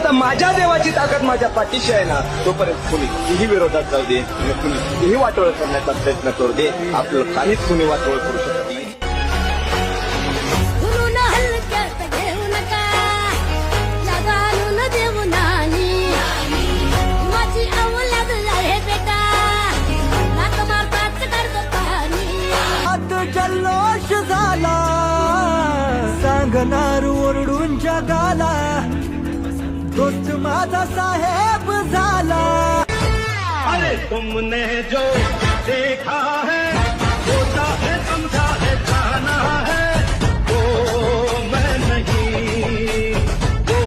जोपर्यंत माझ्या देवाची ताकद माझ्या पाठीशी आहे ना, तोपर्यंत कुणी कितीही विरोधात जाऊ दे, कुणी कितीही वाटोळ करण्याचा प्रयत्न करू दे, आपलं काहीच कुणी वाटोळ करू शकत नाही. म्हणून हलक्यात घेऊ नका, लगावून देऊ नाही. माझी अवलाद आहे बेटा, नाक मारताच काढतो पाणी. आत जल्लोष झाला, सांगणार ओरडून जगाला, दोस्त माझा साहेब झाला. अरे तुमने जो देखा है